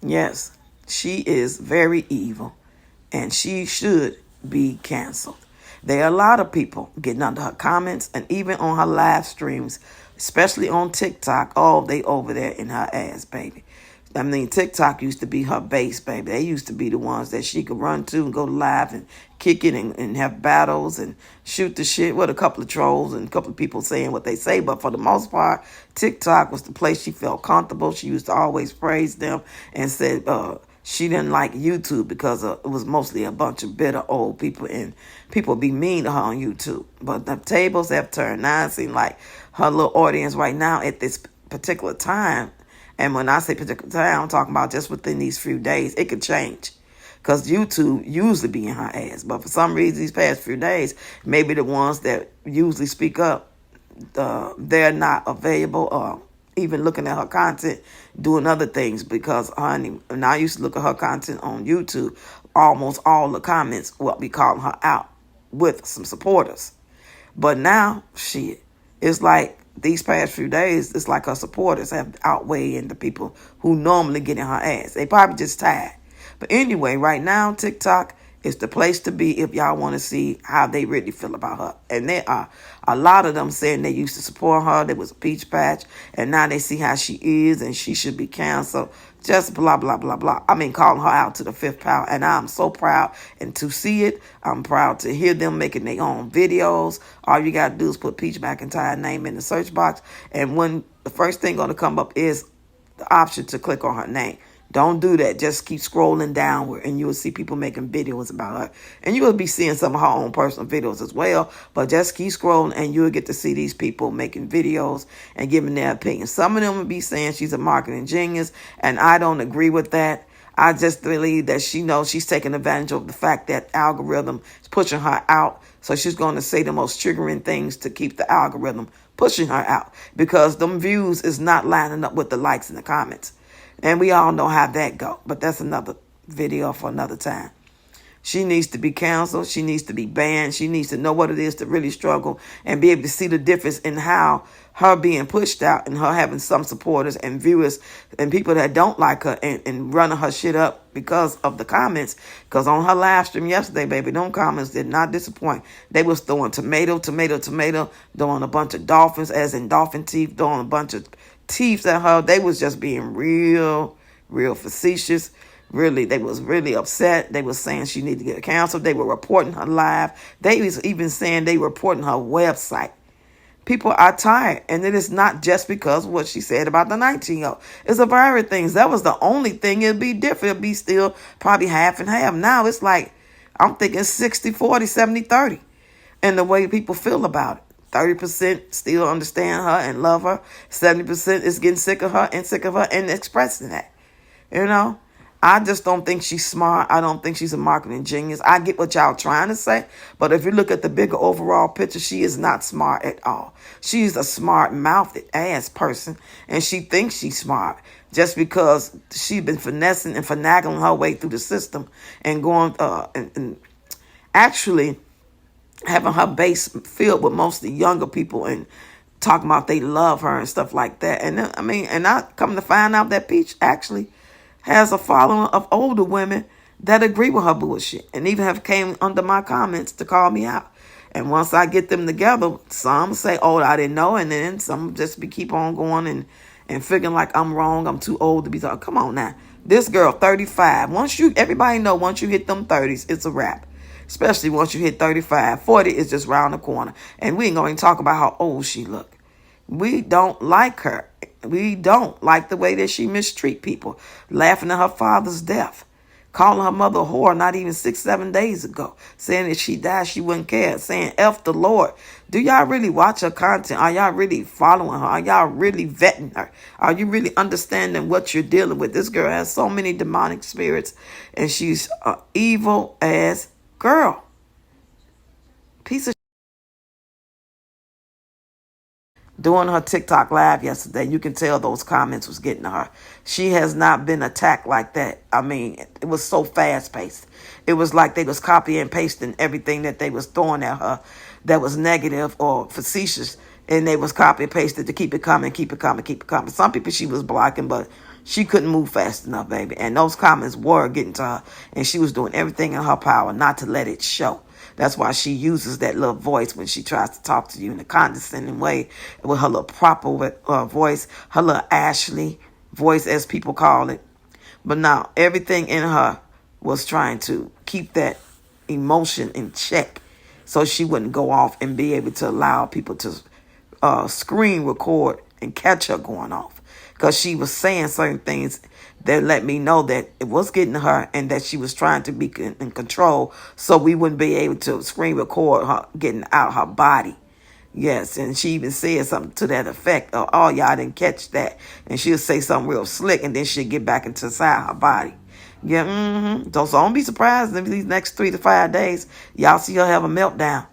Yes, she is very evil, and she should be canceled. There are a lot of people getting under her comments and even on her live streams, especially on TikTok. Oh, they over there in her ass, baby. I mean, TikTok used to be her base, baby. They used to be the ones that she could run to and go live and kick it and have battles and shoot the shit with a couple of trolls and a couple of people saying what they say. But for the most part, TikTok was the place she felt comfortable. She used to always praise them and said she didn't like YouTube because it was mostly a bunch of bitter old people and people be mean to her on YouTube. But the tables have turned. Now it seems like her little audience right now at this particular time, and when I say particular time, I'm talking about just within these few days. It could change. Because YouTube usually be in her ass. But for some reason, these past few days, maybe the ones that usually speak up, they're not available or even looking at her content, doing other things. Because, honey, when I used to look at her content on YouTube, almost all the comments will be calling her out with some supporters. But now, shit, it's like these past few days, it's like her supporters have outweighed the people who normally get in her ass. They probably just tired. But anyway, right now, TikTok is the place to be if y'all want to see how they really feel about her. And there are a lot of them saying they used to support her. There was a peach patch. And now they see how she is and she should be canceled. Just blah, blah, blah, blah. I mean, calling her out to the fifth power. And I'm so proud. And to see it, I'm proud to hear them making their own videos. All you got to do is put Peach McIntyre name in the search box. And when the first thing going to come up is the option to click on her name. Don't do that. Just keep scrolling downward and you will see people making videos about her. And you will be seeing some of her own personal videos as well. But just keep scrolling and you'll get to see these people making videos and giving their opinions. Some of them will be saying she's a marketing genius. And I don't agree with that. I just believe that she knows she's taking advantage of the fact that algorithm is pushing her out. So she's going to say the most triggering things to keep the algorithm pushing her out. Because them views is not lining up with the likes and the comments. And we all know how that go. But that's another video for another time. She needs to be canceled. She needs to be banned. She needs to know what it is to really struggle and be able to see the difference in how her being pushed out and her having some supporters and viewers and people that don't like her and running her shit up because of the comments. Because on her live stream yesterday, baby, them comments did not disappoint. They was throwing tomato, throwing a bunch of dolphins, as in dolphin teeth, throwing a bunch of teeth at her. They was just being real facetious. Really, they was really upset. They was saying she needed to get canceled. They were reporting her live. They was even saying they were reporting her website. People are tired, and it is not just because of what she said about the 19-year-old. It's a variety of things. That was the only thing. It'd be different. It'd be still probably half and half. Now it's like, I'm thinking 60-40, 70-30, and the way people feel about it. 30% still understand her and love her. 70% is getting sick of her and expressing that. You know? I just don't think she's smart. I don't think she's a marketing genius. I get what y'all trying to say, but if you look at the bigger overall picture, she is not smart at all. She's a smart-mouthed ass person, and she thinks she's smart just because she's been finessing and finagling her way through the system and going and actually having her base filled with mostly younger people and talking about they love her and stuff like that. And I come to find out that Peach actually has a following of older women that agree with her bullshit and even have came under my comments to call me out. And once I get them together, some say, oh, I didn't know. And then some just keep on going and figuring like I'm wrong. I'm too old to be talking. Come on now. This girl, 35. Everybody know once you hit them 30s, it's a wrap. Especially once you hit 35. 40 is just round the corner. And we ain't going to talk about how old she look. We don't like her. We don't like the way that she mistreat people. Laughing at her father's death. Calling her mother a whore not even 6-7 days ago. Saying that she died, she wouldn't care. Saying F the Lord. Do y'all really watch her content? Are y'all really following her? Are y'all really vetting her? Are you really understanding what you're dealing with? This girl has so many demonic spirits. And she's an evil ass girl. Piece of doing her TikTok live yesterday, you can tell those comments was getting to her. She has not been attacked like that. I mean, it was so fast-paced. It was like they was copying and pasting everything that they was throwing at her that was negative or facetious, and they was copy and pasted to keep it coming. Some people she was blocking, but She couldn't move fast enough, baby. And those comments were getting to her. And she was doing everything in her power not to let it show. That's why she uses that little voice when she tries to talk to you in a condescending way, with her little proper voice, her little Ashley voice, as people call it. But now everything in her was trying to keep that emotion in check so she wouldn't go off and be able to allow people to screen record and catch her going off. Because she was saying certain things that let me know that it was getting to her and that she was trying to be in control so we wouldn't be able to screen record her getting out her body. Yes, and she even said something to that effect. Oh, y'all didn't catch that. And she'll say something real slick, and then she'll get back into inside her body. Yeah, So don't be surprised if these next 3 to 5 days, y'all see her have a meltdown.